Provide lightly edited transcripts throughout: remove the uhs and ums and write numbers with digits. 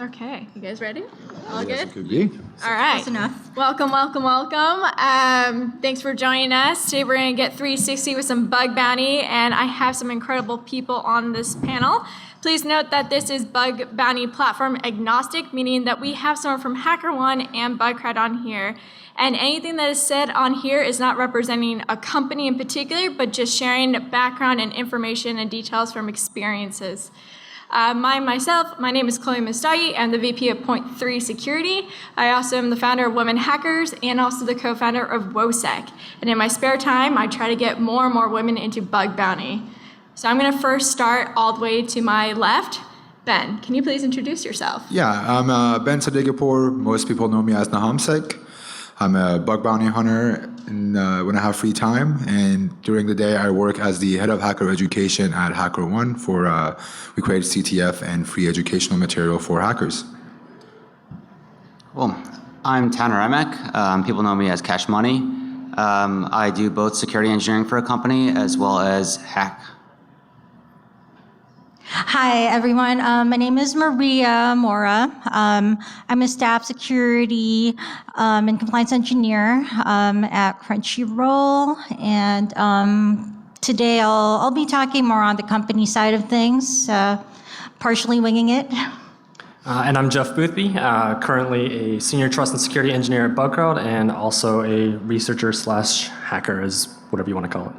Okay, you guys ready? All Yes, good? it could be. All right. Close enough. Welcome. Thanks for joining us. Today we're going to get 360 with some bug bounty, and I have some incredible people on this panel. Please note that this is bug bounty platform agnostic, meaning that we have someone from HackerOne and Bugcrowd on here. And anything that is said on here is not representing a company in particular, but just sharing background and information and details from experiences. My name is Chloé Messdaghi. I'm the VP of Point 3 Security. I also am the founder of Women Hackers and also the co-founder of WOSEC. And in my spare time, I try to get more and more women into bug bounty. So I'm going to first start all the way to my left. Ben, can you please introduce yourself? Yeah, I'm Ben Sadeghipour. Most people know me as Nahamsek. I'm a bug bounty hunter when I have free time, and during the day I work as the head of hacker education at HackerOne we create CTF and free educational material for hackers. Well, I'm Tanner Emek. People know me as Cash Money. I do both security engineering for a company as well as hack. Hi, everyone. My name is Mora. I'm a staff security and compliance engineer at Crunchyroll. And today I'll be talking more on the company side of things, partially winging it. And I'm Jeff Boothby, currently a senior trust and security engineer at Bugcrowd and also a researcher / hacker, as whatever you want to call it.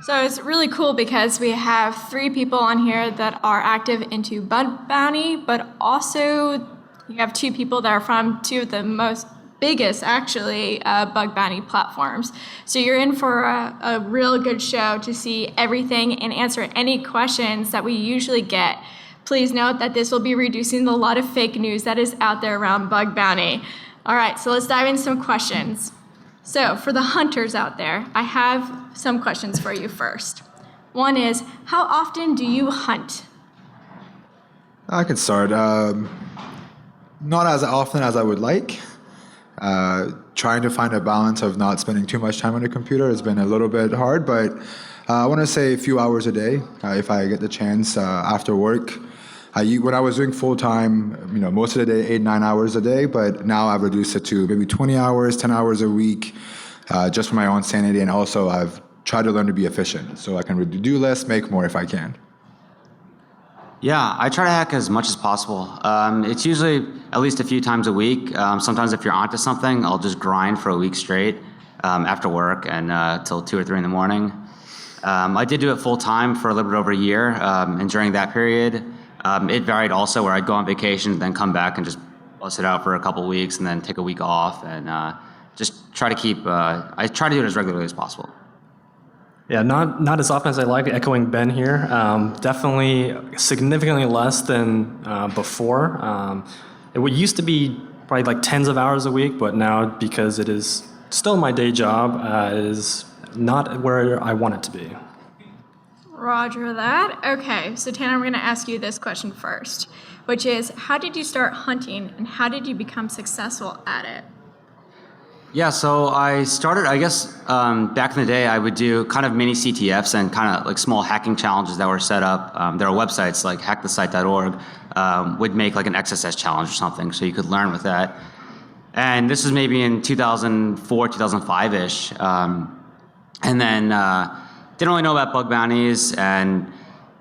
So it's really cool because we have 3 people on here that are active into bug bounty, but also you have 2 people that are from 2 of the most biggest, actually, bug bounty platforms. So you're in for a real good show to see everything and answer any questions that we usually get. Please note that this will be reducing a lot of fake news that is out there around bug bounty. All right, so let's dive into some questions. So for the hunters out there, I have some questions for you first. One is, how often do you hunt? I can start. Not as often as I would like. Trying to find a balance of not spending too much time on the computer has been a little bit hard, but I want to say a few hours a day if I get the chance after work. When I was doing full-time, most of the day, 8-9 hours a day, but now I've reduced it to maybe 20 hours, 10 hours a week, just for my own sanity, and also I've tried to learn to be efficient, so I can do less, make more if I can. Yeah, I try to hack as much as possible. It's usually at least a few times a week. Sometimes if you're onto something, I'll just grind for a week straight after work and till 2 or 3 in the morning. I did do it full-time for a little bit over a year, and during that period, it varied also where I'd go on vacation, then come back and just bust it out for a couple of weeks and then take a week off and just try to keep, I try to do it as regularly as possible. Yeah, not as often as I like, echoing Ben here. Definitely significantly less than before. It used to be probably like tens of hours a week, but now because it is still my day job, it is not where I want it to be. Roger that. Okay, so Tanner, I'm going to ask you this question first, which is, how did you start hunting and how did you become successful at it? Yeah, so I started, I guess, back in the day, I would do kind of mini CTFs and kind of like small hacking challenges that were set up. There are websites like hackthesite.org would make like an XSS challenge or something, so you could learn with that. And this was maybe in 2004, 2005-ish. And then didn't really know about bug bounties, and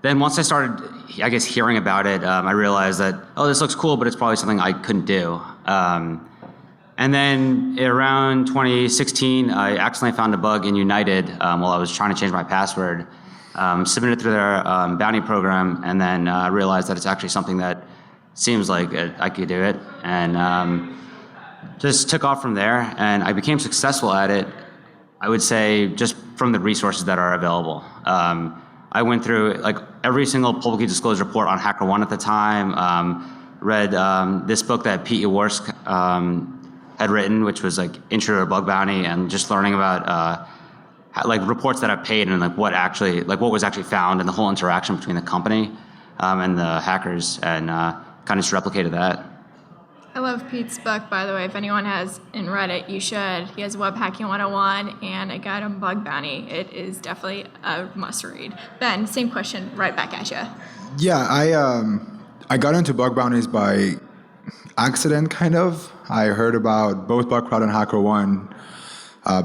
then once I started, I guess, hearing about it, I realized that, oh, this looks cool, but it's probably something I couldn't do. And then around 2016, I accidentally found a bug in United while I was trying to change my password, submitted through their bounty program, and then realized that it's actually something that seems like I could do it, and just took off from there, and I became successful at it, I would say, just from the resources that are available. I went through like every single publicly disclosed report on HackerOne at the time, read this book that Pete Jaworsk had written, which was like Intro to Bug Bounty, and just learning about like reports that I paid and like what was actually found and the whole interaction between the company and the hackers, and kind of just replicated that. I love Pete's book, by the way. If anyone hasn't read it, you should. He has Web Hacking 101 and a guide on bug bounty. It is definitely a must read. Ben, same question right back at you. Yeah, I got into bug bounties by accident, kind of. I heard about both Bugcrowd and HackerOne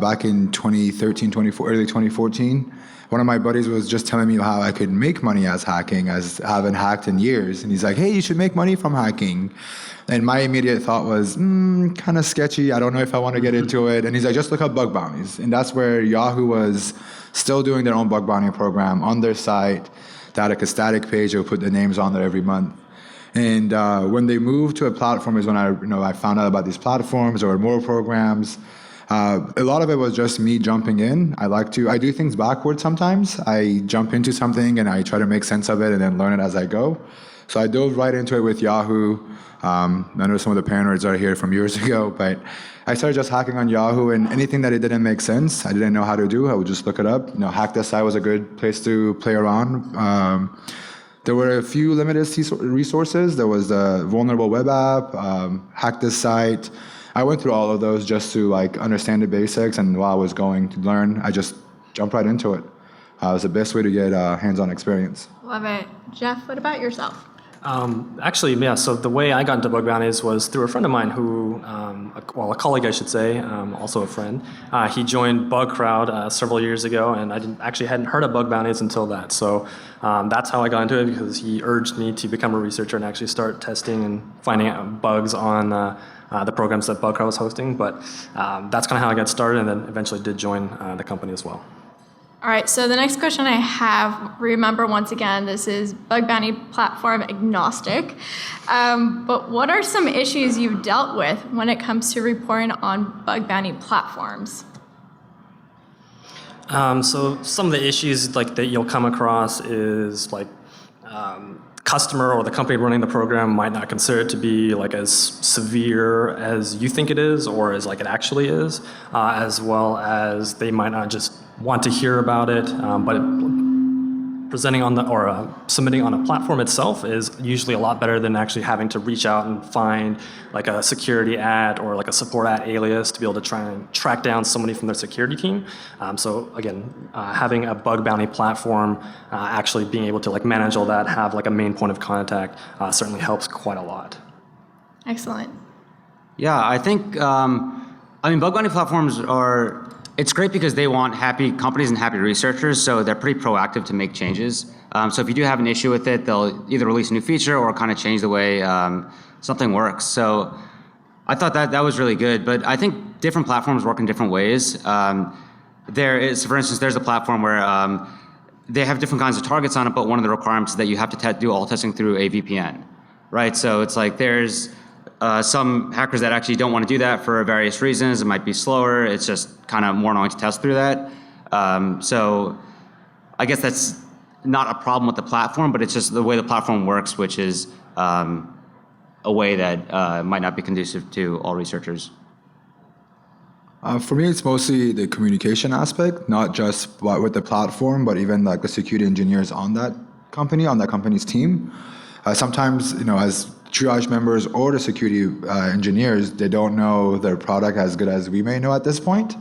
back in 2013, early 2014. One of my buddies was just telling me how I could make money as hacking, as I haven't hacked in years. And he's like, hey, you should make money from hacking. And my immediate thought was, kind of sketchy. I don't know if I want to get into it. And he's like, just look up bug bounties. And that's where Yahoo was still doing their own bug bounty program on their site. They had like a static page. They would put the names on there every month. And when they moved to a platform is when I found out about these platforms or more programs. A lot of it was just me jumping in. I do things backwards sometimes. I jump into something and I try to make sense of it and then learn it as I go. So I dove right into it with Yahoo. I know some of the paranoids are here from years ago, but I started just hacking on Yahoo, and anything that it didn't make sense, I didn't know how to do, I would just look it up. Hack this site was a good place to play around. There were a few limited resources. There was the vulnerable web app, hack this site. I went through all of those just to understand the basics, and while I was going to learn, I just jumped right into it. It was the best way to get hands-on experience. Love it. Jeff, what about yourself? Actually, yeah, so the way I got into bug bounties was through a friend of mine who, a colleague I should say, also a friend. He joined Bugcrowd several years ago, and I hadn't heard of bug bounties until that. So that's how I got into it, because he urged me to become a researcher and actually start testing and finding out bugs on the programs that Bugcrowd was hosting. But that's kind of how I got started, and then eventually did join the company as well. All right, so the next question I have, remember once again, this is bug bounty platform agnostic. But what are some issues you've dealt with when it comes to reporting on bug bounty platforms? So some of the issues that you'll come across is customer or the company running the program might not consider it to be as severe as you think it is, or as it actually is, as well as they might not just want to hear about it, but presenting on submitting on a platform itself is usually a lot better than actually having to reach out and find a security ad or a support ad alias to be able to try and track down somebody from their security team. So again, having a bug bounty platform, actually being able to manage all that, have a main point of contact, certainly helps quite a lot. Excellent. Yeah, I think, bug bounty platforms it's great because they want happy companies and happy researchers, so they're pretty proactive to make changes. So if you do have an issue with it, they'll either release a new feature or kind of change the way something works. So I thought that was really good, but I think different platforms work in different ways. For instance, there's a platform where they have different kinds of targets on it, but one of the requirements is that you have to do all testing through a VPN, right? So it's there's some hackers that actually don't want to do that for various reasons. It might be slower. It's just kind of more annoying to test through that. So I guess that's not a problem with the platform, but it's just the way the platform works, which is a way that might not be conducive to all researchers. For me, it's mostly the communication aspect, not just with the platform, but even the security engineers on that company's team. Sometimes, as triage members or the security engineers, they don't know their product as good as we may know at this point.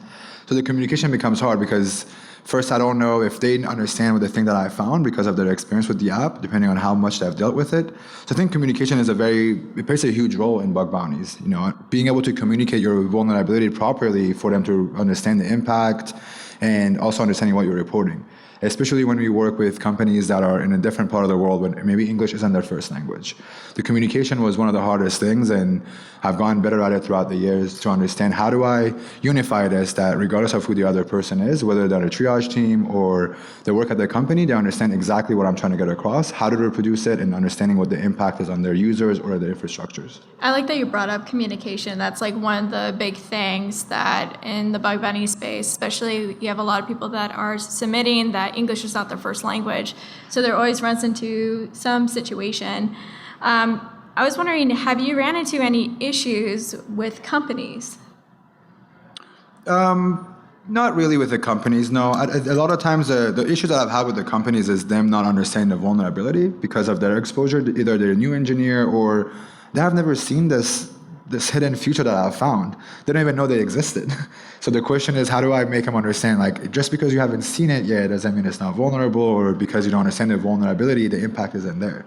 So the communication becomes hard because first, I don't know if they understand what the thing that I found because of their experience with the app, depending on how much they've dealt with it. So I think communication is it plays a huge role in bug bounties. Being able to communicate your vulnerability properly for them to understand the impact and also understanding what you're reporting. Especially when we work with companies that are in a different part of the world when maybe English isn't their first language. The communication was one of the hardest things, and I've gotten better at it throughout the years to understand how do I unify this, that regardless of who the other person is, whether they're a triage team or they work at the company, they understand exactly what I'm trying to get across, how to reproduce it, and understanding what the impact is on their users or their infrastructures. I like that you brought up communication. That's one of the big things that in the bug bounty space, especially you have a lot of people that are submitting that English is not their first language. So there always runs into some situation. I was wondering, have you ran into any issues with companies? Not really with the companies, no. A lot of times the issues that I've had with the companies is them not understanding the vulnerability because of their exposure. Either they're a new engineer or they have never seen this hidden feature that I've found. They don't even know they existed. So the question is, how do I make them understand, just because you haven't seen it yet doesn't mean it's not vulnerable, or because you don't understand the vulnerability, the impact isn't there.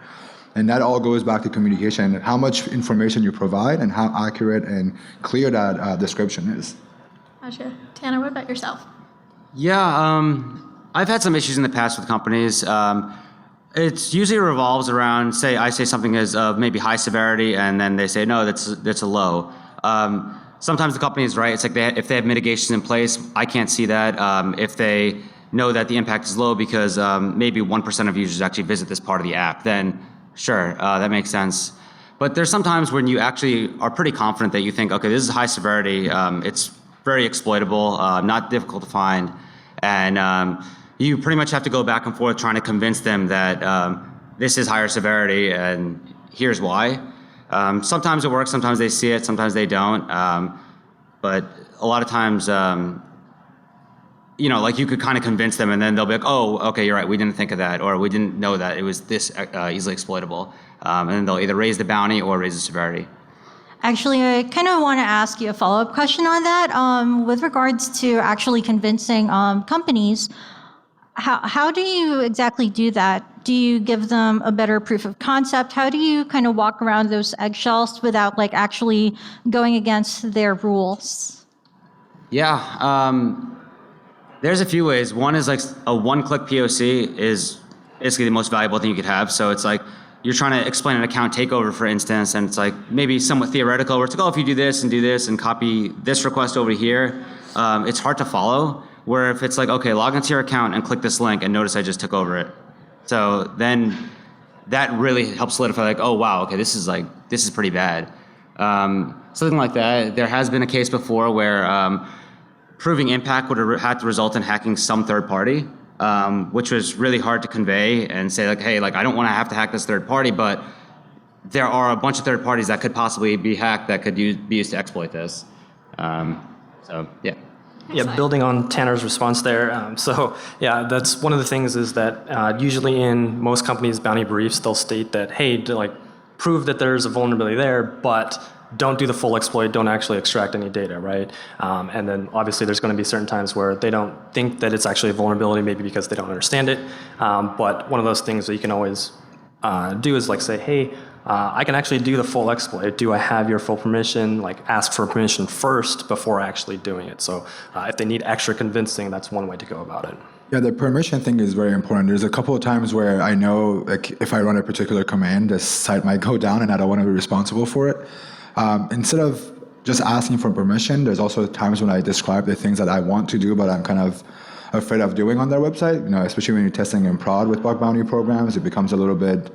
And that all goes back to communication, how much information you provide and how accurate and clear that description is. Gotcha. Tanner, what about yourself? Yeah, I've had some issues in the past with companies. It usually revolves around, say, I say something is of maybe high severity, and then they say, no, that's a low. Sometimes the company is right. It's like if they have mitigations in place, I can't see that. If they know that the impact is low because maybe 1% of users actually visit this part of the app, then sure, that makes sense. But there's sometimes when you actually are pretty confident that you think, okay, this is high severity, it's very exploitable, not difficult to find, and you pretty much have to go back and forth trying to convince them that this is higher severity and here's why. Sometimes it works, sometimes they see it, sometimes they don't. But a lot of times, like you could kind of convince them and then they'll be like, oh, okay, you're right, we didn't think of that, or we didn't know that it was this easily exploitable. And then they'll either raise the bounty or raise the severity. Actually, I kind of want to ask you a follow-up question on that. With regards to actually convincing companies, how do you exactly do that? Do you give them a better proof of concept? How do you kind of walk around those eggshells without like actually going against their rules? Yeah, there's a few ways. One is like a one-click POC is basically the most valuable thing you could have. So it's like you're trying to explain an account takeover, for instance, and it's like maybe somewhat theoretical where it's like, oh, if you do this and copy this request over here, it's hard to follow. Where if it's like, okay, log into your account and click this link and notice I just took over it. So then that really helps solidify like, oh wow, okay, this is pretty bad. Something like that. There has been a case before where proving impact would have had to result in hacking some third party, which was really hard to convey and say like, hey, like I don't want to have to hack this third party, but there are a bunch of third parties that could possibly be hacked that could be used to exploit this. So yeah. Yeah, building on Tanner's response there. That's one of the things is that usually in most companies' bounty briefs, they'll state that, hey, prove that there's a vulnerability there, but don't do the full exploit, don't actually extract any data, right? And then obviously there's going to be certain times where they don't think that it's actually a vulnerability, maybe because they don't understand it. But one of those things that you can always do is like say, hey, I can actually do the full exploit. Do I have your full permission? Like ask for permission first before actually doing it. So if they need extra convincing, that's one way to go about it. Yeah, the permission thing is very important. There's a couple of times where I know like if I run a particular command, the site might go down and I don't want to be responsible for it. Instead of just asking for permission, there's also times when I describe the things that I want to do, but I'm kind of afraid of doing on their website. Especially when you're testing in prod with bug bounty programs, it becomes a little bit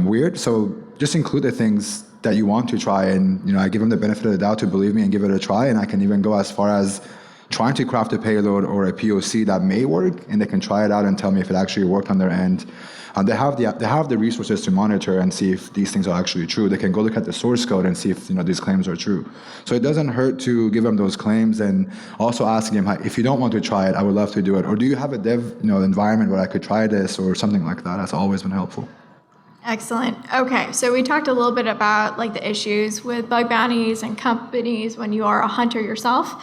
weird. So just include the things that you want to try, and I give them the benefit of the doubt to believe me and give it a try. And I can even go as far as trying to craft a payload or a POC that may work, and they can try it out and tell me if it actually worked on their end. They have the resources to monitor and see if these things are actually true. They can go look at the source code and see if these claims are true. So it doesn't hurt to give them those claims and also asking them, if you don't want to try it, I would love to do it. Or do you have a dev environment where I could try this or something like that? That's always been helpful. Excellent. Okay, so we talked a little bit about like the issues with bug bounties and companies when you are a hunter yourself.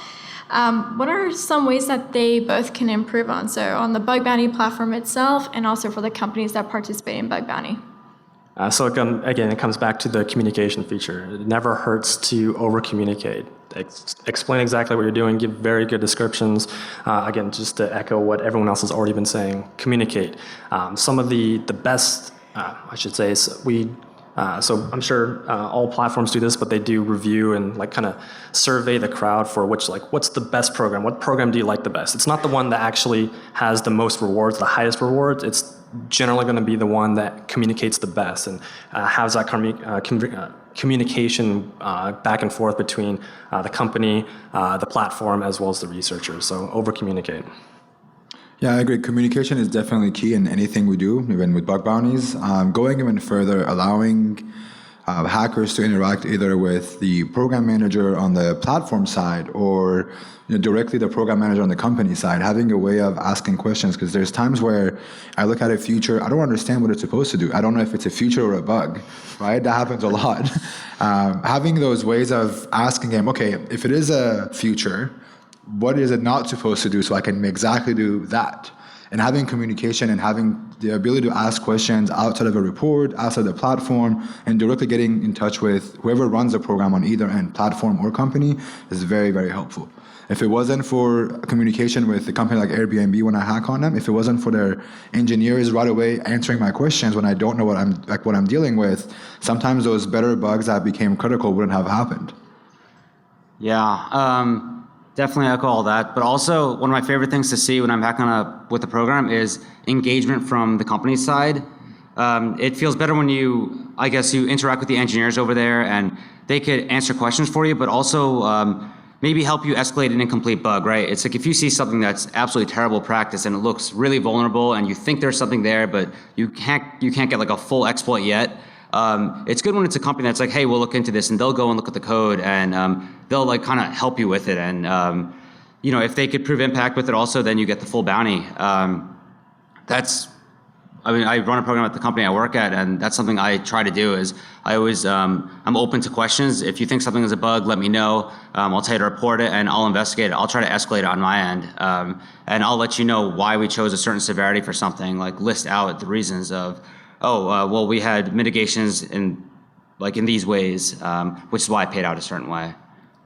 What are some ways that they both can improve on? So on the bug bounty platform itself and also for the companies that participate in bug bounty. So again, it comes back to the communication feature. It never hurts to over-communicate. Explain exactly what you're doing, give very good descriptions. Again, just to echo what everyone else has already been saying, communicate. Some of the best, I should say, so I'm sure all platforms do this, but they do review and kind of survey the crowd for what's the best program? What program do you like the best? It's not the one that actually has the most rewards, the highest rewards. It's generally going to be the one that communicates the best and has that communication back and forth between the company, the platform, as well as the researchers. So over-communicate. Yeah, I agree. Communication is definitely key in anything we do, even with bug bounties. Going even further, allowing hackers to interact either with the program manager on the platform side or directly the program manager on the company side, having a way of asking questions, because there's times where I look at a feature, I don't understand what it's supposed to do. I don't know if it's a feature or a bug, right? That happens a lot. Having those ways of asking him, okay, if it is a feature, what is it not supposed to do so I can exactly do that? And having communication and having the ability to ask questions outside of a report, outside the platform, and directly getting in touch with whoever runs the program on either end, platform or company, is very, very helpful. If it wasn't for communication with a company like Airbnb when I hack on them, if it wasn't for their engineers right away answering my questions when I don't know what I'm dealing with, sometimes those better bugs that became critical wouldn't have happened. Yeah, definitely echo all that. But also, one of my favorite things to see when I'm hacking with the program is engagement from the company side. It feels better when you interact with the engineers over there and they could answer questions for you, but also maybe help you escalate an incomplete bug, right? It's like if you see something that's absolutely terrible practice and it looks really vulnerable and you think there's something there, but you can't get like a full exploit yet. It's good when it's a company that's like, hey, we'll look into this, and they'll go and look at the code and they'll like kind of help you with it. And if they could prove impact with it also, then you get the full bounty. I run a program at the company I work at, and that's something I try to do is I always, I'm open to questions. If you think something is a bug, let me know. I'll tell you to report it and I'll investigate it. I'll try to escalate it on my end. And I'll let you know why we chose a certain severity for something, like list out the reasons of, well, we had mitigations in these ways, which is why I paid out a certain way.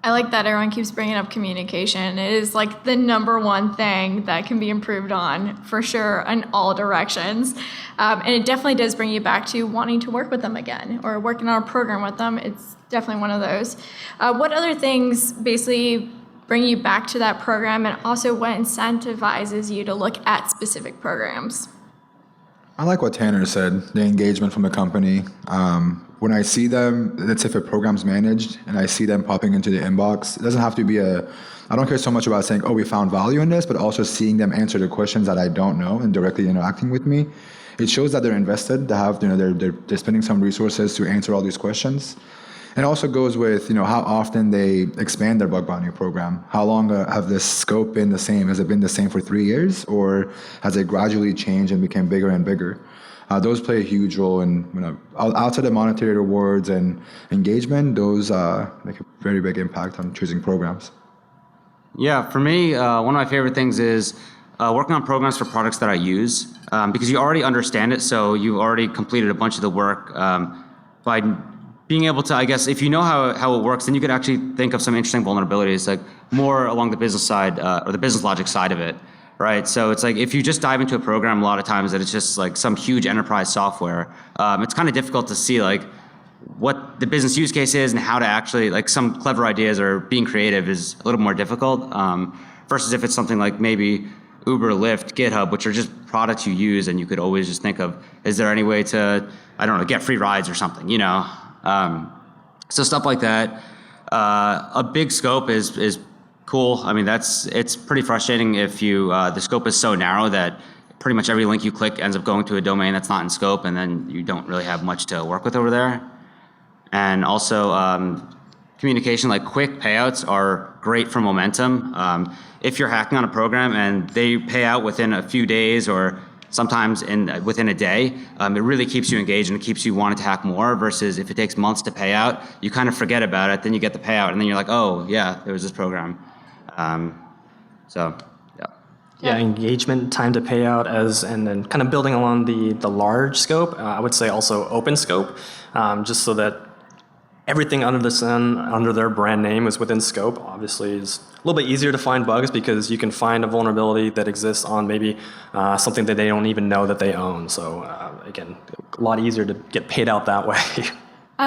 I like that everyone keeps bringing up communication. It is like the number one thing that can be improved on for sure in all directions. And it definitely does bring you back to wanting to work with them again or working on a program with them. It's definitely one of those. What other things basically bring you back to that program, and also what incentivizes you to look at specific programs? I like what Tanner said, the engagement from the company. When I see them, let's say if a program's managed and I see them popping into the inbox, it doesn't have to be I don't care so much about saying, oh, we found value in this, but also seeing them answer the questions that I don't know and directly interacting with me. It shows that they're invested, they're spending some resources to answer all these questions. And it also goes with, how often they expand their bug bounty program. How long have the scope been the same? Has it been the same for 3 years, or has it gradually changed and become bigger and bigger? Those play a huge role in, outside of monetary rewards and engagement, those make a very big impact on choosing programs. Yeah, for me, one of my favorite things is working on programs for products that I use, because you already understand it, so you've already completed a bunch of the work by being able to, I guess, if you know how it works, then you could actually think of some interesting vulnerabilities, like more along the business side or the business logic side of it. Right, so it's like if you just dive into a program, a lot of times that it's just like some huge enterprise software. It's kind of difficult to see like what the business use case is and how to actually like some clever ideas or being creative is a little more difficult. Versus if it's something like maybe Uber, Lyft, GitHub, which are just products you use and you could always just think of, is there any way to, I don't know, get free rides or something, So stuff like that. A big scope is cool. I mean, it's pretty frustrating if the scope is so narrow that pretty much every link you click ends up going to a domain that's not in scope, and then you don't really have much to work with over there. And also, communication, like quick payouts are great for momentum. If you're hacking on a program and they pay out within a few days or sometimes within a day, it really keeps you engaged and it keeps you wanting to hack more, versus if it takes months to pay out, you kind of forget about it, then you get the payout, and then you're like, oh, yeah, there was this program. Yeah, engagement, time to payout, and then kind of building along the large scope. I would say also open scope, just so that everything under the sun, under their brand name, is within scope. Obviously, it's a little bit easier to find bugs because you can find a vulnerability that exists on maybe something that they don't even know that they own. So again, a lot easier to get paid out that way.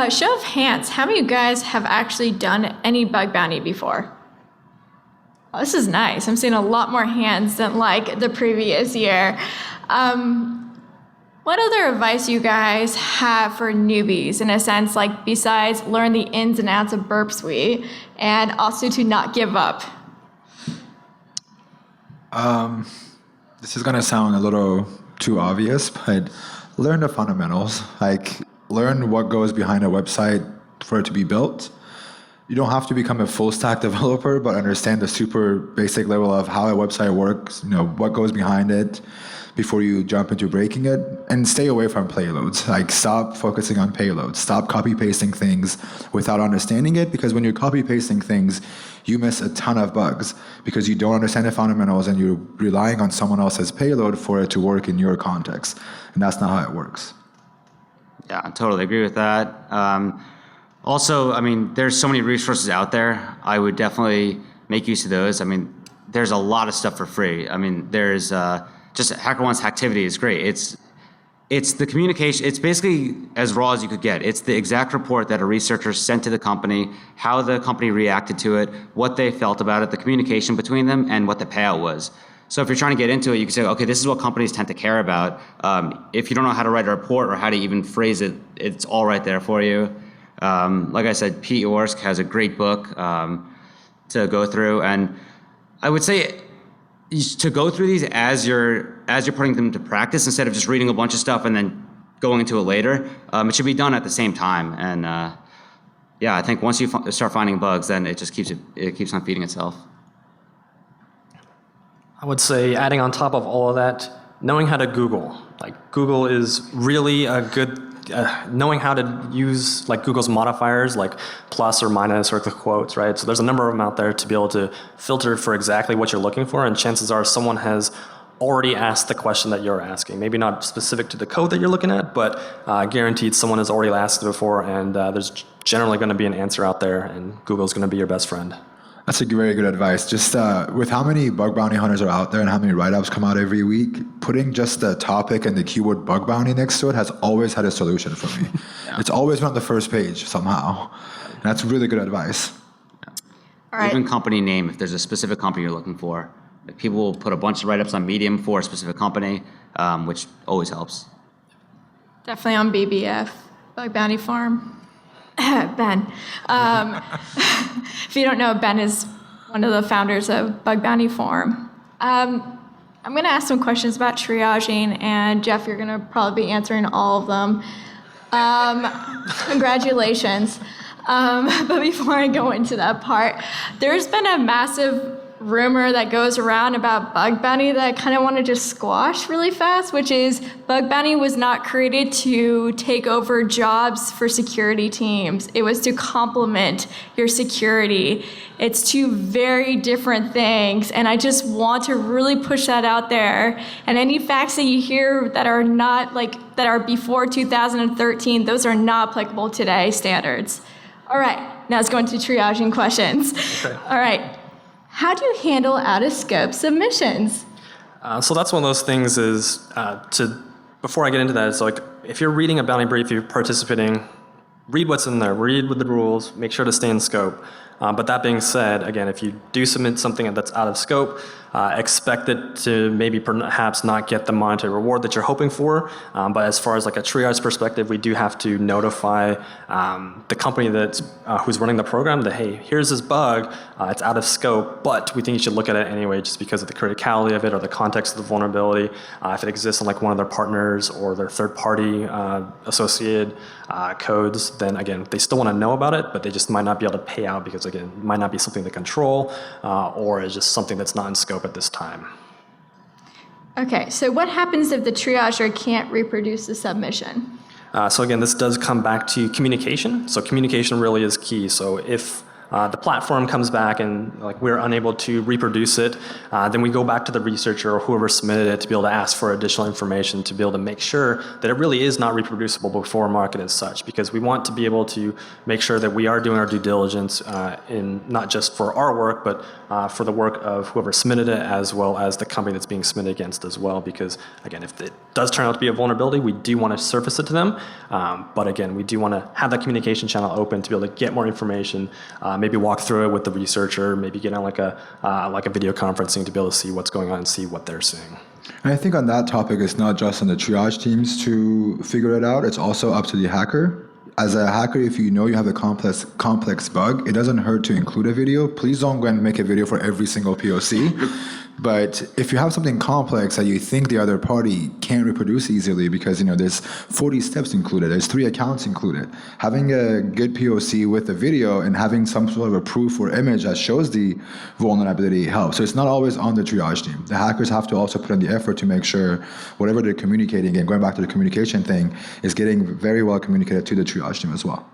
Show of hands, how many of you guys have actually done any bug bounty before? Oh, this is nice. I'm seeing a lot more hands than like the previous year. What other advice you guys have for newbies, in a sense, like besides learn the ins and outs of Burp Suite and also to not give up? This is going to sound a little too obvious, but learn the fundamentals. Like, learn what goes behind a website for it to be built. You don't have to become a full stack developer, but understand the super basic level of how a website works, what goes behind it before you jump into breaking it, and stay away from payloads. Like, stop focusing on payloads. Stop copy pasting things without understanding it, because when you're copy pasting things, you miss a ton of bugs because you don't understand the fundamentals and you're relying on someone else's payload for it to work in your context. And that's not how it works. Yeah, I totally agree with that. Also, I mean, there's so many resources out there. I would definitely make use of those. I mean, there's a lot of stuff for free. I mean, there's just HackerOne's Hacktivity is great. It's the communication. It's basically as raw as you could get. It's the exact report that a researcher sent to the company, how the company reacted to it, what they felt about it, the communication between them, and what the payout was. So if you're trying to get into it, you can say, okay, this is what companies tend to care about. If you don't know how to write a report or how to even phrase it, it's all right there for you. Like I said, Pete Orsk has a great book to go through, and I would say to go through these as you're putting them to practice instead of just reading a bunch of stuff and then going into it later. It should be done at the same time, and yeah, I think once you start finding bugs, then it just keeps on feeding itself. I would say, adding on top of all of that, knowing how to Google. Like, Google is really a good, knowing how to use like Google's modifiers, like plus or minus or the quotes, right? So there's a number of them out there to be able to filter for exactly what you're looking for, and chances are someone has already asked the question that you're asking. Maybe not specific to the code that you're looking at, but guaranteed someone has already asked it before, and there's generally going to be an answer out there, and Google's going to be your best friend. That's a very good advice. Just with how many bug bounty hunters are out there and how many write-ups come out every week, putting just the topic and the keyword bug bounty next to it has always had a solution for me. Yeah. It's always been on the first page somehow. And that's really good advice. All right. Even company name, if there's a specific company you're looking for. Like, people will put a bunch of write-ups on Medium for a specific company, which always helps. Definitely on BBF, Bug Bounty Farm. Ben. If you don't know, Ben is one of the founders of Bug Bounty Forum. I'm going to ask some questions about triaging, and Jeff, you're going to probably be answering all of them. Congratulations. But before I go into that part, there's been a massive rumor that goes around about Bug Bounty that I kind of want to just squash really fast, which is Bug Bounty was not created to take over jobs for security teams. It was to complement your security. It's two very different things, and I just want to really push that out there. And any facts that you hear that are not that are before 2013, those are not applicable today standards. All right, now let's go into triaging questions. Okay. All right. How do you handle out-of-scope submissions? So that's one of those things is, before I get into that, it's like, if you're reading a bounty brief, you're participating, read what's in there, read with the rules, make sure to stay in scope. But that being said, again, if you do submit something that's out of scope, expect it to maybe perhaps not get the monetary reward that you're hoping for. But as far as like a triage perspective, we do have to notify the company that's who's running the program that, hey, here's this bug, it's out of scope, but we think you should look at it anyway just because of the criticality of it or the context of the vulnerability. If it exists on like one of their partners or their third-party associated codes, then again, they still want to know about it, but they just might not be able to pay out because, again, it might not be something they control or is just something that's not in scope at this time. Okay, so what happens if the triager can't reproduce the submission? So again, this does come back to communication. So communication really is key. So if the platform comes back and like we're unable to reproduce it, then we go back to the researcher or whoever submitted it to be able to ask for additional information to be able to make sure that it really is not reproducible before market as such, because we want to be able to make sure that we are doing our due diligence in not just for our work, but for the work of whoever submitted it as well as the company that's being submitted against as well, because again, if it does turn out to be a vulnerability, we do want to surface it to them, but again, we do want to have that communication channel open to be able to get more information, maybe walk through it with the researcher, maybe get on like a video conferencing to be able to see what's going on and see what they're seeing. And I think on that topic, it's not just on the triage teams to figure it out. It's also up to the hacker. As a hacker, if you know you have a complex bug, it doesn't hurt to include a video. Please don't go and make a video for every single POC. But if you have something complex that you think the other party can't reproduce easily because, there's 40 steps included, there's 3 accounts included, having a good POC with the video and having some sort of a proof or image that shows the vulnerability helps. So it's not always on the triage team. The hackers have to also put in the effort to make sure whatever they're communicating, and going back to the communication thing, is getting very well communicated to the triage team as well.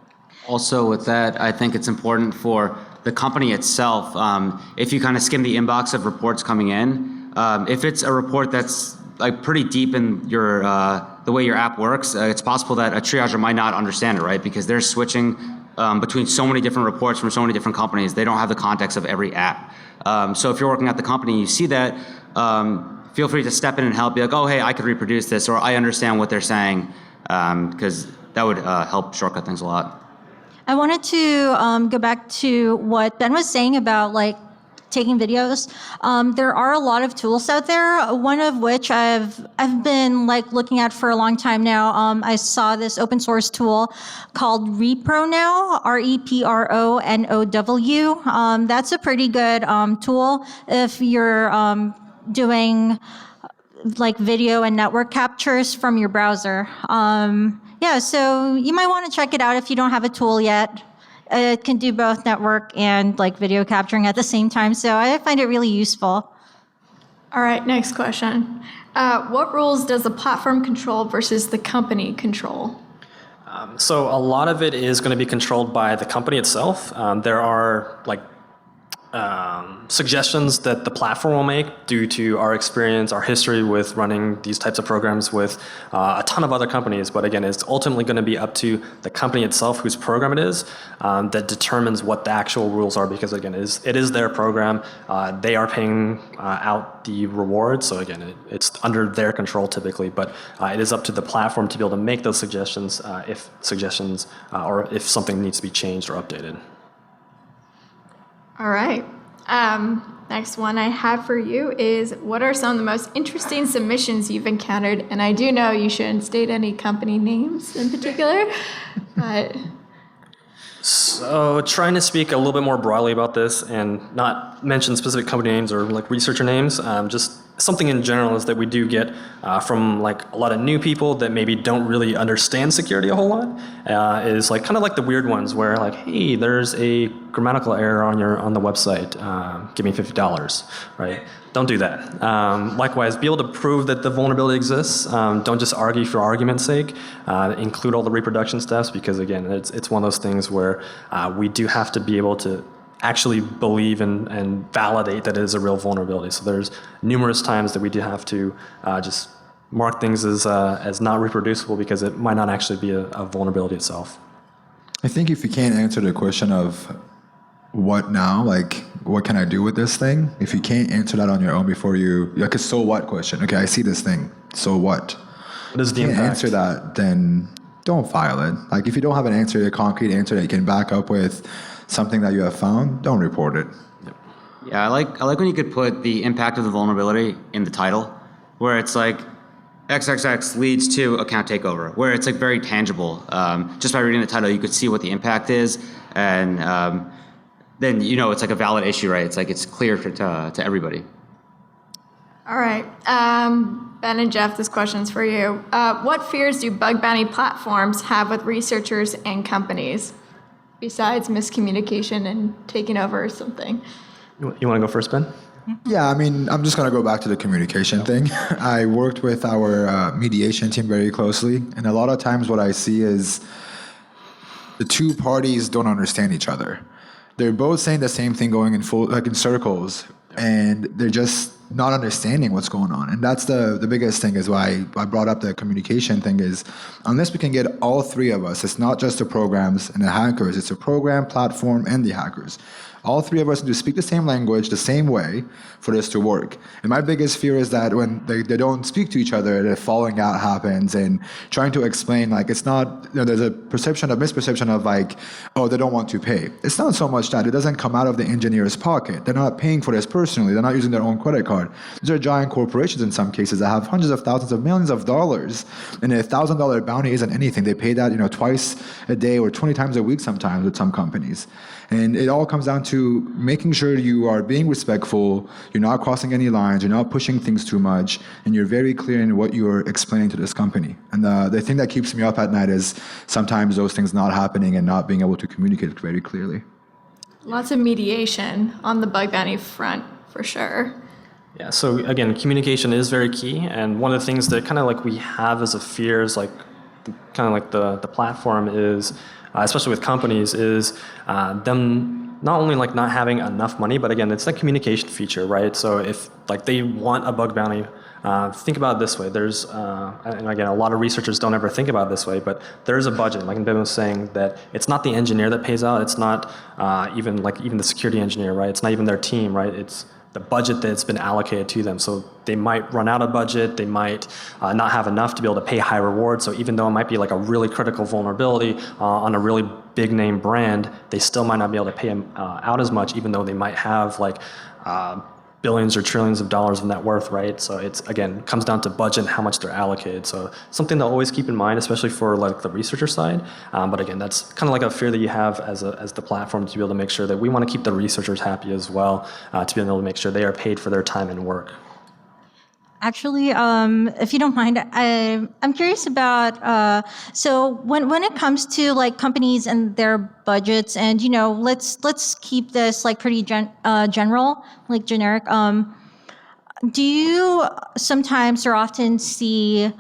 Also with that, I think it's important for the company itself, if you kind of skim the inbox of reports coming in, if it's a report that's like pretty deep in your the way your app works, it's possible that a triager might not understand it, right? Because they're switching between so many different reports from so many different companies, they don't have the context of every app. So if you're working at the company and you see that, feel free to step in and help. Be like, oh, hey, I could reproduce this, or I understand what they're saying, because that would help shortcut things a lot. I wanted to go back to what Ben was saying about like taking videos. There are a lot of tools out there. One of which I've been like looking at for a long time now. I saw this open source tool called ReproNow, ReProNow. That's a pretty good tool if you're doing like video and network captures from your browser. Yeah, so you might want to check it out if you don't have a tool yet. It can do both network and like video capturing at the same time, so I find it really useful. All right, next question. What rules does the platform control versus the company control? So a lot of it is going to be controlled by the company itself. There are like suggestions that the platform will make due to our experience, our history with running these types of programs with a ton of other companies. But again, it's ultimately going to be up to the company itself, whose program it is, that determines what the actual rules are. Because again, it is their program. They are paying out the reward. So again, it's under their control typically. But it is up to the platform to be able to make those suggestions, or if something needs to be changed or updated. All right. Next one I have for you is, what are some of the most interesting submissions you've encountered? And I do know you shouldn't state any company names in particular, but... So trying to speak a little bit more broadly about this and not mention specific company names or like researcher names, just something in general is that we do get from like a lot of new people that maybe don't really understand security a whole lot, is like kind of like the weird ones where like, hey, there's a grammatical error on the website, give me $50, right? Don't do that. Likewise, be able to prove that the vulnerability exists. Don't just argue for argument's sake. Include all the reproduction steps, because again, it's one of those things where we do have to be able to actually believe and validate that it is a real vulnerability. So there's numerous times that we do have to just mark things as not reproducible because it might not actually be a vulnerability itself. I think if you can't answer the question of what now, like what can I do with this thing? If you can't answer that on your own before you, like a so what question. Okay, I see this thing, so what? What is the impact? impact? Answer that, then don't file it. Like if you don't have an answer, a concrete answer that you can back up with something that you have found, don't report it. Yeah, I like when you could put the impact of the vulnerability in the title, where it's like XXX leads to account takeover, where it's like very tangible. Just by reading the title, you could see what the impact is, and then it's like a valid issue, right? It's like it's clear to everybody. All right. Ben and Jeff, this question's for you. What fears do bug bounty platforms have with researchers and companies, besides miscommunication and taking over or something? You want to go first, Ben? Yeah, I mean, I'm just going to go back to the communication thing. I worked with our mediation team very closely, and a lot of times what I see is the two parties don't understand each other. They're both saying the same thing, going in in circles, and they're just not understanding what's going on. And that's the biggest thing, is why I brought up the communication thing, is unless we can get all three of us, it's not just the programs and the hackers, it's the program, platform, and the hackers. All three of us need to speak the same language, the same way, for this to work. And my biggest fear is that when they don't speak to each other, the falling out happens, and trying to explain, like, it's not, there's a misperception of like, oh, they don't want to pay. It's not so much that. It doesn't come out of the engineer's pocket. They're not paying for this personally. They're not using their own credit card. These are giant corporations in some cases that have hundreds of thousands of millions of dollars, and a $1,000 bounty isn't anything. They pay that, twice a day or 20 times a week sometimes with some companies. And it all comes down to to making sure you are being respectful, you're not crossing any lines, you're not pushing things too much, and you're very clear in what you're explaining to this company. And the thing that keeps me up at night is sometimes those things not happening and not being able to communicate very clearly. Lots of mediation on the bug bounty front, for sure. Yeah, so again, communication is very key, and one of the things that kind of like we have as a fear is like kind of like the platform is, especially with companies, is them not only like not having enough money, but again, it's that communication feature, right? So if like they want a bug bounty, think about it this way. There's, and again, a lot of researchers don't ever think about it this way, but there's a budget. Like Ben was saying, that it's not the engineer that pays out. It's not even the security engineer, right? It's not even their team, right? It's the budget that's been allocated to them. So they might run out of budget, they might not have enough to be able to pay high rewards. So even though it might be like a really critical vulnerability on a really big name brand, they still might not be able to pay them out as much, even though they might have like billions or trillions of dollars of net worth, right? So it's, again, comes down to budget and how much they're allocated. So something to always keep in mind, especially for like the researcher side. But again, that's kind of like a fear that you have as the platform, to be able to make sure that we want to keep the researchers happy as well, to be able to make sure they are paid for their time and work. Actually, if you don't mind, I'm curious about, so when it comes to like companies and their budgets, and let's keep this like pretty general, like generic. Do you sometimes or often see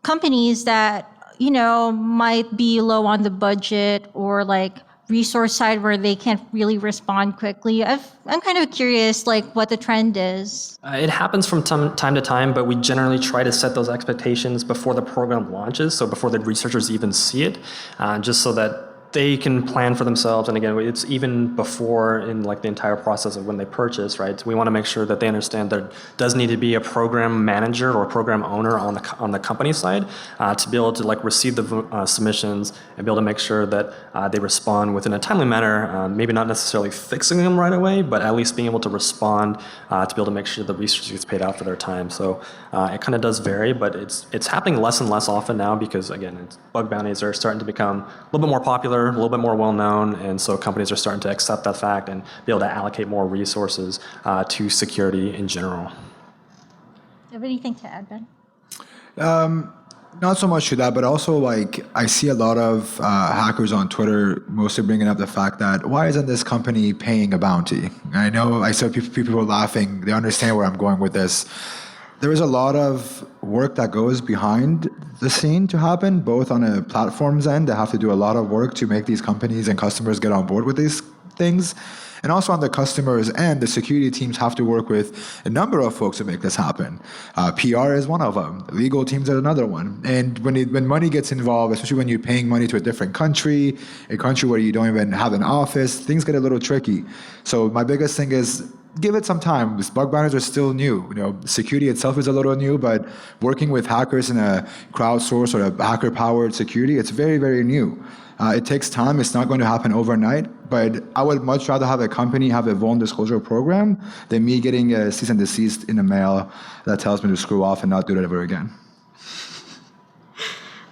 companies that might be low on the budget or like resource side where they can't really respond quickly? I'm kind of curious, like, what the trend is. It happens from time to time, but we generally try to set those expectations before the program launches, so before the researchers even see it, just so that they can plan for themselves. And again, it's even before in like the entire process of when they purchase, right? So we want to make sure that they understand there does need to be a program manager or program owner on the company side to be able to like receive the submissions and be able to make sure that they respond within a timely manner, maybe not necessarily fixing them right away, but at least being able to respond to be able to make sure the research gets paid out for their time. So it kind of does vary, but it's happening less and less often now because, again, bug bounties are starting to become a little bit more popular, a little bit more well-known, and so companies are starting to accept that fact and be able to allocate more resources to security in general. Do you have anything to add, Ben? Not so much to that, but also like I see a lot of hackers on Twitter mostly bringing up the fact that why isn't this company paying a bounty? And I know I saw people laughing. They understand where I'm going with this. There is a lot of work that goes behind the scene to happen, both on a platform's end. They have to do a lot of work to make these companies and customers get on board with these things. And also on the customer's end, the security teams have to work with a number of folks to make this happen. PR is one of them. Legal teams are another one. And when money gets involved, especially when you're paying money to a different country, a country where you don't even have an office, things get a little tricky. So my biggest thing is give it some time. These bug bounties are still new. Security itself is a little new, but working with hackers in a crowdsourced or a hacker-powered security, it's very, very new. It takes time. It's not going to happen overnight, but I would much rather have a company have a vulnerability disclosure program than me getting a cease and desist in the mail that tells me to screw off and not do that ever again.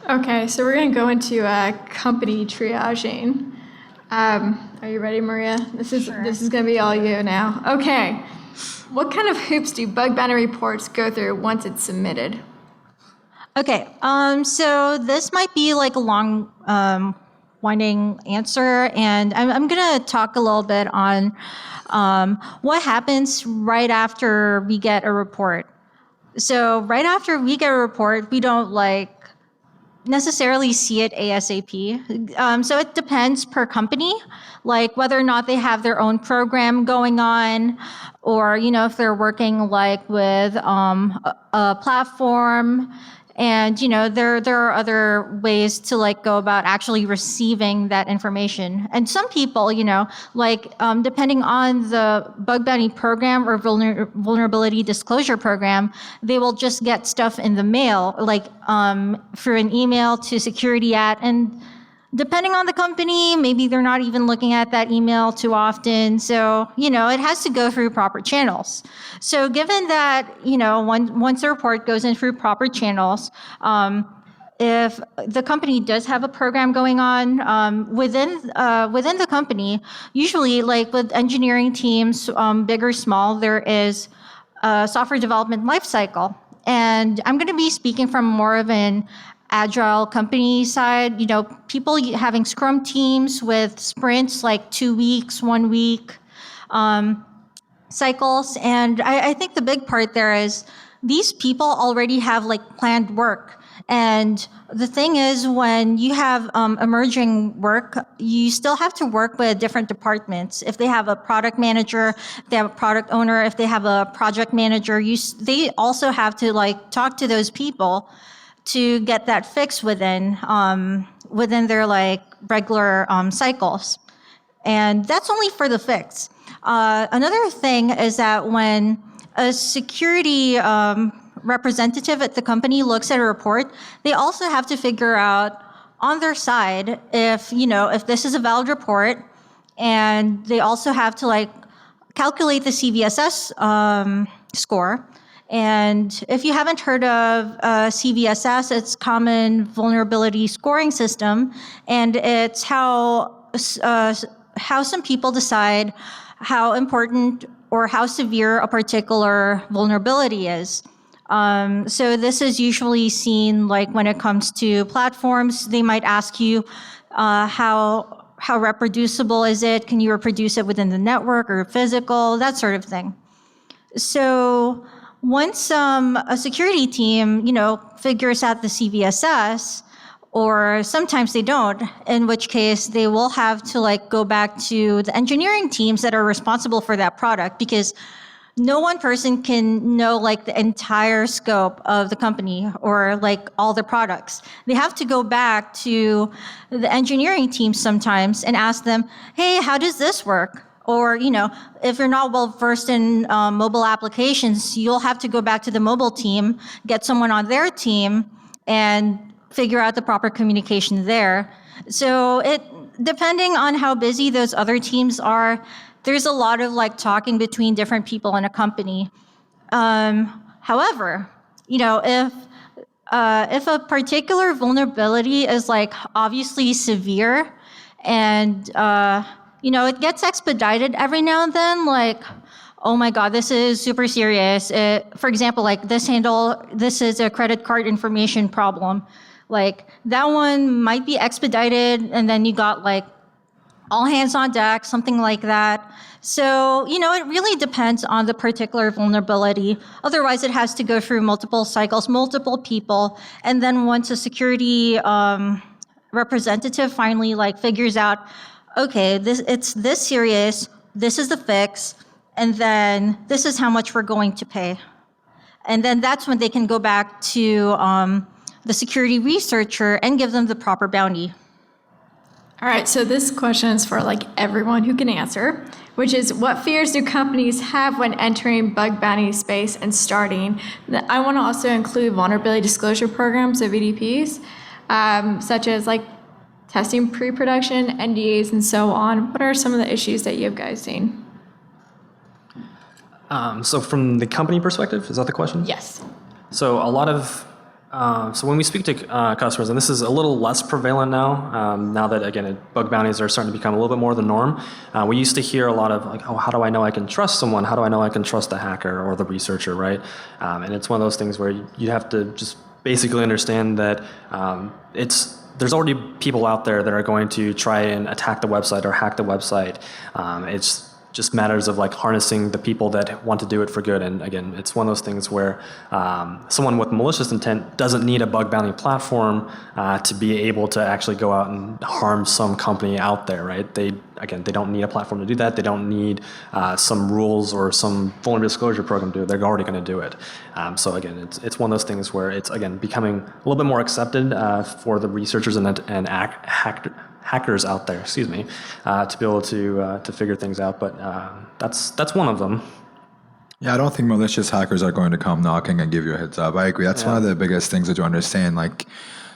Okay, so we're going to go into company triaging. Are you ready, Maria? This is going to be all you now. Okay. What kind of hoops do bug bounty reports go through once it's submitted? Okay, so this might be like a long, winding answer, and I'm going to talk a little bit on what happens right after we get a report. So right after we get a report, we don't necessarily see it ASAP. So it depends per company, like whether or not they have their own program going on, or if they're working with a platform. And there are other ways to go about actually receiving that information. And some people, depending on the bug bounty program or vulnerability disclosure program, they will just get stuff in the mail, through an email to security @ and depending on the company, maybe they're not even looking at that email too often. So, it has to go through proper channels. So given that, once the report goes in through proper channels, if the company does have a program going on within the company, usually like with engineering teams, big or small, there is a software development lifecycle. And I'm going to be speaking from more of an agile company side, people having scrum teams with sprints like 2 weeks, 1 week cycles. And I think the big part there is these people already have like planned work. And the thing is, when you have emerging work, you still have to work with different departments. If they have a product manager, if they have a product owner, if they have a project manager, they also have to like talk to those people to get that fixed within their like regular cycles. And that's only for the fix. Another thing is that when a security representative at the company looks at a report, they also have to figure out on their side if this is a valid report, and they also have to like calculate the CVSS score. And if you haven't heard of CVSS, it's Common Vulnerability Scoring System, and it's how some people decide how important or how severe a particular vulnerability is. So this is usually seen like when it comes to platforms. They might ask you how reproducible is it? Can you reproduce it within the network or physical? That sort of thing. So once a security team, figures out the CVSS, or sometimes they don't, in which case they will have to like go back to the engineering teams that are responsible for that product, because no one person can know like the entire scope of the company or like all the products. They have to go back to the engineering team sometimes and ask them, hey, how does this work? Or, if you're not well versed in mobile applications, you'll have to go back to the mobile team, get someone on their team, and figure out the proper communication there. So depending on how busy those other teams are, there's a lot of like talking between different people in a company. However, if a particular vulnerability is like obviously severe and it gets expedited every now and then, like, oh my God, this is super serious. For example, like this is a credit card information problem. Like that one might be expedited, and then you got like all hands on deck, something like that. So, it really depends on the particular vulnerability. Otherwise, it has to go through multiple cycles, multiple people. And then once a security representative finally like figures out, okay, it's this serious, this is the fix, and then this is how much we're going to pay. And then that's when they can go back to the security researcher and give them the proper bounty. All right, so this question is for like everyone who can answer, which is, what fears do companies have when entering bug bounty space and starting? I want to also include vulnerability disclosure programs, so VDPs, such as like testing pre-production, NDAs, and so on. What are some of the issues that you have guys seen? So from the company perspective, is that the question? Yes. So a lot of so when we speak to customers, and this is a little less prevalent now that, again, bug bounties are starting to become a little bit more the norm. We used to hear a lot of like, oh, how do I know I can trust someone? How do I know I can trust the hacker or the researcher, right? And it's one of those things where you have to just basically understand that there's already people out there that are going to try and attack the website or hack the website. It's just matters of like harnessing the people that want to do it for good. And again, it's one of those things where someone with malicious intent doesn't need a bug bounty platform to be able to actually go out and harm some company out there, right? They don't need a platform to do that. They don't need some rules or some vulnerability disclosure program to do it. They're already going to do it. So again, it's one of those things where it's, again, becoming a little bit more accepted for the researchers and hackers out there, to be able to figure things out. But that's one of them. Yeah, I don't think malicious hackers are going to come knocking and give you a heads up. I agree. That's one of the biggest things that you understand. Like,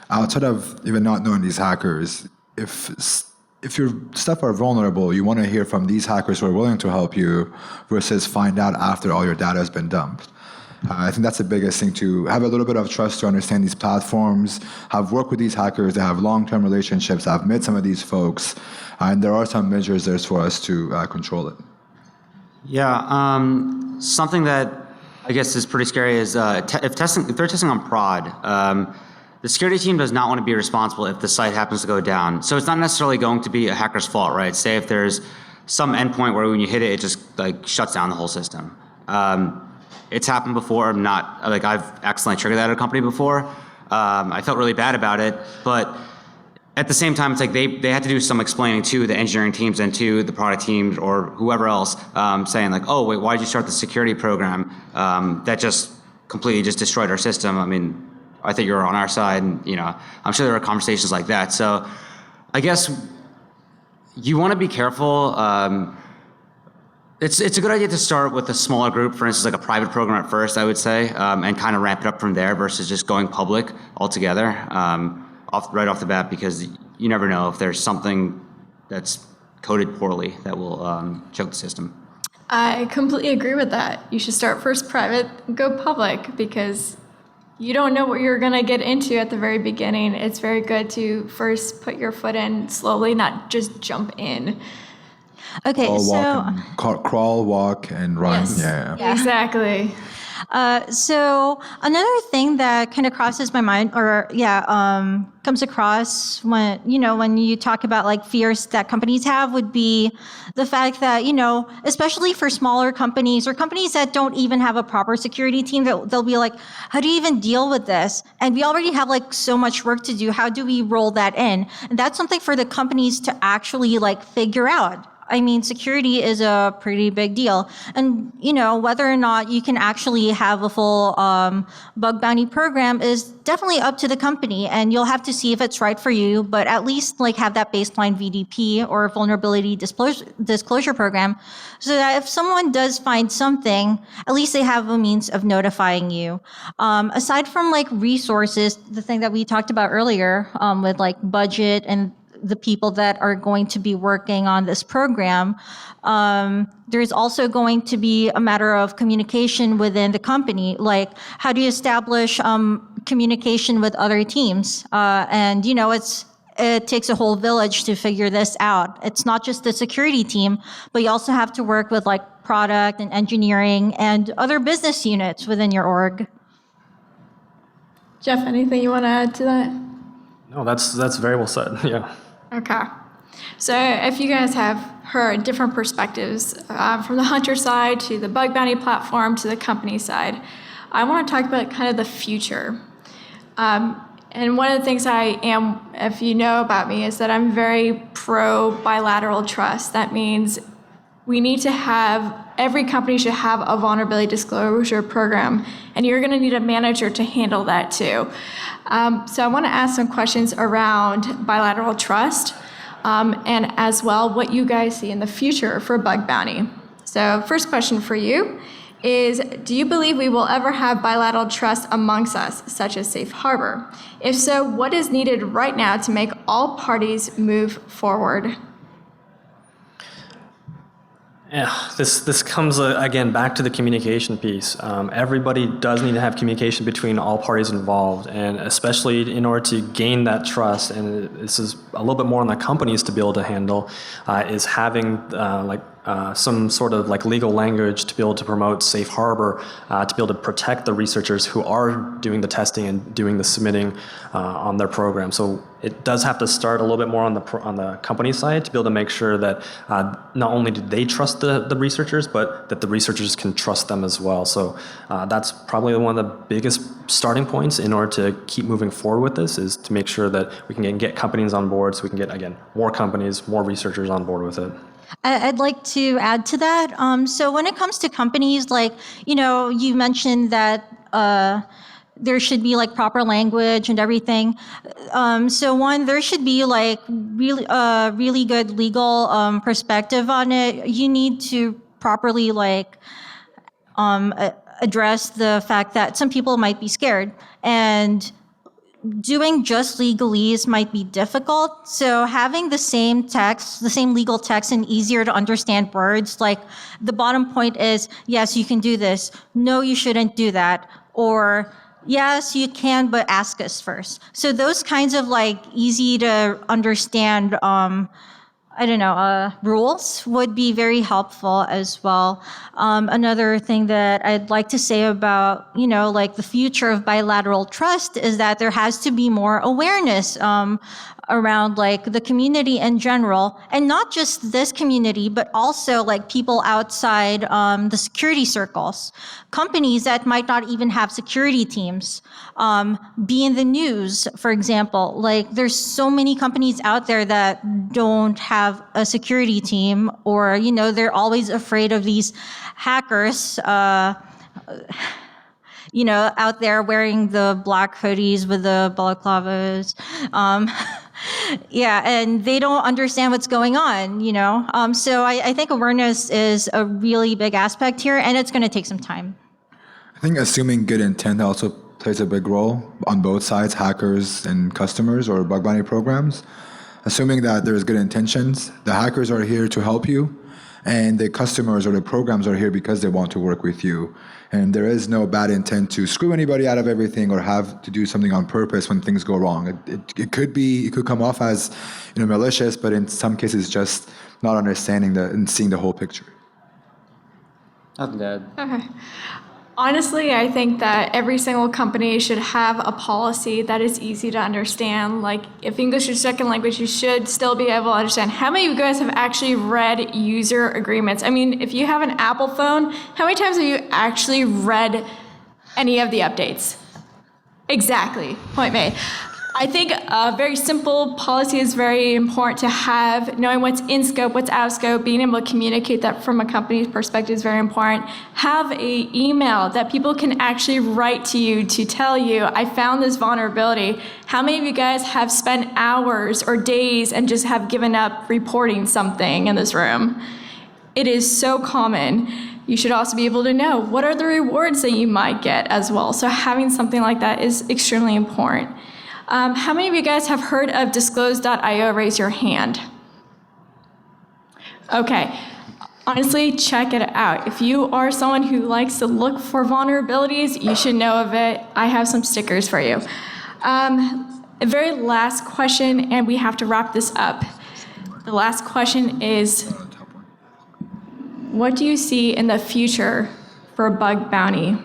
outside of even not knowing these hackers, if your stuff are vulnerable, you want to hear from these hackers who are willing to help you versus find out after all your data has been dumped. I think that's the biggest thing, to have a little bit of trust to understand these platforms, have worked with these hackers, that have long-term relationships. I've met some of these folks, and there are some measures there for us to control it. Yeah, something that I guess is pretty scary is if they're testing on prod, the security team does not want to be responsible if the site happens to go down. So it's not necessarily going to be a hacker's fault, right? Say if there's some endpoint where when you hit it, it just like shuts down the whole system. It's happened before. I've accidentally triggered that at a company before. I felt really bad about it, but at the same time, it's like they had to do some explaining to the engineering teams and to the product teams or whoever else, saying like, oh wait, why did you start the security program that just completely just destroyed our system? I mean, I think you're on our side, and I'm sure there are conversations like that. So I guess you want to be careful. It's a good idea to start with a smaller group, for instance, like a private program at first, I would say, and kind of ramp it up from there versus just going public altogether right off the bat, because you never know if there's something that's coded poorly that will choke the system. I completely agree with that. You should start first private, go public, because you don't know what you're going to get into at the very beginning. It's very good to first put your foot in slowly, not just jump in. Okay, Crawl, walk, and run. Yes. Yeah. Exactly. So another thing that kind of crosses my mind, comes across when you talk about like fears that companies have, would be the fact that, especially for smaller companies or companies that don't even have a proper security team, they'll be like, how do you even deal with this? And we already have like so much work to do. How do we roll that in? And that's something for the companies to actually like figure out. I mean, security is a pretty big deal. And, whether or not you can actually have a full bug bounty program is definitely up to the company. And you'll have to see if it's right for you, but at least like have that baseline VDP or vulnerability disclosure program, so that if someone does find something, at least they have a means of notifying you. Aside from like resources, the thing that we talked about earlier with like budget and the people that are going to be working on this program, there's also going to be a matter of communication within the company. Like, how do you establish communication with other teams? And it takes a whole village to figure this out. It's not just the security team, but you also have to work with like product and engineering and other business units within your org. Jeff, anything you want to add to that? No, that's very well said. Yeah. Okay. So if you guys have heard different perspectives from the hunter side to the bug bounty platform to the company side, I want to talk about kind of the future. And one of the things I am, if you know about me, is that I'm very pro bilateral trust. That means every company should have a vulnerability disclosure program, and you're going to need a manager to handle that too. So I want to ask some questions around bilateral trust, and as well what you guys see in the future for bug bounty. So first question for you is, do you believe we will ever have bilateral trust amongst us, such as safe harbor? If so, what is needed right now to make all parties move forward? Yeah, this comes again back to the communication piece. Everybody does need to have communication between all parties involved, and especially in order to gain that trust, and this is a little bit more on the companies to be able to handle, is having some sort of like legal language to be able to promote safe harbor, to be able to protect the researchers who are doing the testing and doing the submitting on their program. So it does have to start a little bit more on the company side to be able to make sure that not only do they trust the researchers, but that the researchers can trust them as well. So that's probably one of the biggest starting points in order to keep moving forward with this, is to make sure that we can get companies on board, so we can get, again, more companies, more researchers on board with it. I'd like to add to that. So when it comes to companies, like, you mentioned that there should be like proper language and everything. So one, there should be like really good legal perspective on it. You need to properly like address the fact that some people might be scared, and doing just legalese might be difficult. So having the same text, the same legal text and easier to understand words, like the bottom point is, yes, you can do this. No, you shouldn't do that. Or yes, you can, but ask us first. So those kinds of like easy to understand, rules would be very helpful as well. Another thing that I'd like to say about, like the future of bilateral trust is that there has to be more awareness around like the community in general, and not just this community, but also like people outside the security circles. Companies that might not even have security teams be in the news, for example. Like there's so many companies out there that don't have a security team, or, they're always afraid of these hackers, out there wearing the black hoodies with the balaclavas. And they don't understand what's going on, So I think awareness is a really big aspect here, and it's going to take some time. I think assuming good intent also plays a big role on both sides, hackers and customers or bug bounty programs. Assuming that there's good intentions, the hackers are here to help you, and the customers or the programs are here because they want to work with you. And there is no bad intent to screw anybody out of everything or have to do something on purpose when things go wrong. It could come off as malicious, but in some cases just not understanding and seeing the whole picture. Nothing to add. Okay. Honestly, I think that every single company should have a policy that is easy to understand. Like, if English is your second language, you should still be able to understand. How many of you guys have actually read user agreements? I mean, if you have an Apple phone, how many times have you actually read any of the updates? Exactly. Point made. I think a very simple policy is very important to have. Knowing what's in scope, what's out of scope, being able to communicate that from a company's perspective is very important. Have an email that people can actually write to you to tell you, I found this vulnerability. How many of you guys have spent hours or days and just have given up reporting something in this room? It is so common. You should also be able to know what are the rewards that you might get as well. So having something like that is extremely important. How many of you guys have heard of disclose.io? Raise your hand. Okay. Honestly, check it out. If you are someone who likes to look for vulnerabilities, you should know of it. I have some stickers for you. A very last question, and we have to wrap this up. The last question is, what do you see in the future for bug bounty?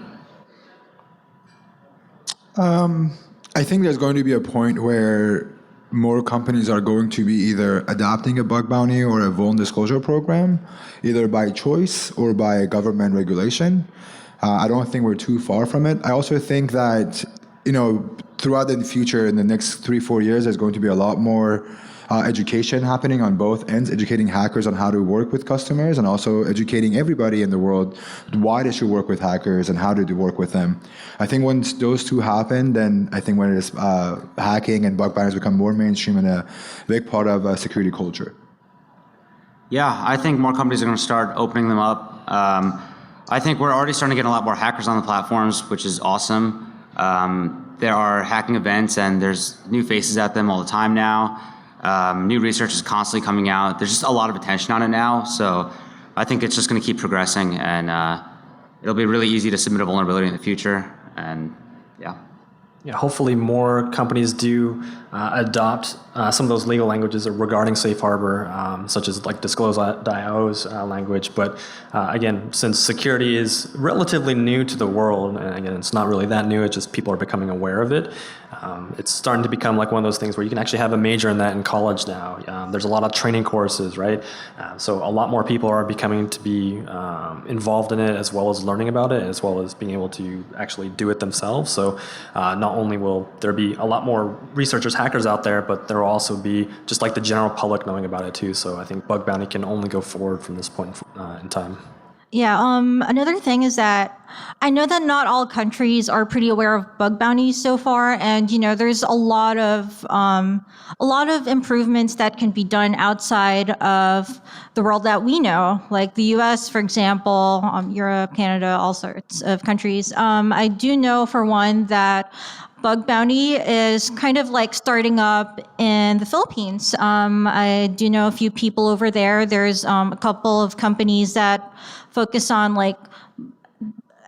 I think there's going to be a point where more companies are going to be either adopting a bug bounty or a vuln disclosure program, either by choice or by government regulation. I don't think we're too far from it. I also think that, throughout the future, in the next 3-4 years, there's going to be a lot more education happening on both ends, educating hackers on how to work with customers and also educating everybody in the world why they should work with hackers and how to work with them. I think once those two happen, then I think when it is hacking and bug bounties become more mainstream and a big part of security culture. Yeah, I think more companies are going to start opening them up. I think we're already starting to get a lot more hackers on the platforms, which is awesome. There are hacking events and there's new faces at them all the time now. New research is constantly coming out. There's just a lot of attention on it now. So I think it's just going to keep progressing, and it'll be really easy to submit a vulnerability in the future. And yeah. Yeah, hopefully more companies do adopt some of those legal languages regarding safe harbor, such as like disclose.io's language. But again, since security is relatively new to the world, and again, it's not really that new, it's just people are becoming aware of it. It's starting to become like one of those things where you can actually have a major in that in college now. There's a lot of training courses, right? So a lot more people are becoming to be involved in it, as well as learning about it, as well as being able to actually do it themselves. So not only will there be a lot more researchers, hackers out there, but there will also be just like the general public knowing about it too. So I think bug bounty can only go forward from this point in time. Yeah, another thing is that I know that not all countries are pretty aware of bug bounties so far, and there's a lot of improvements that can be done outside of the world that we know, like the U.S., for example, Europe, Canada, all sorts of countries. I do know for one that bug bounty is kind of like starting up in the Philippines. I do know a few people over there. There's a couple of companies that focus on like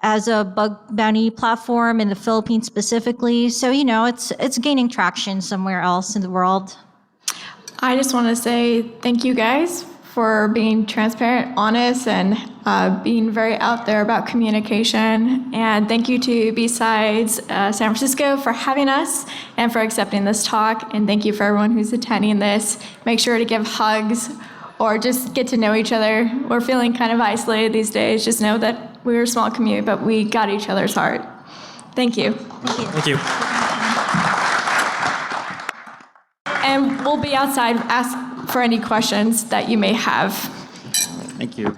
as a bug bounty platform in the Philippines specifically. So, you know, it's gaining traction somewhere else in the world. I just want to say thank you guys for being transparent, honest, and being very out there about communication. And thank you to BSides San Francisco for having us and for accepting this talk. And thank you for everyone who's attending this. Make sure to give hugs or just get to know each other. We're feeling kind of isolated these days. Just know that we're a small community, but we got each other's heart. Thank you. Thank you. And we'll be outside, ask for any questions that you may have. Thank you.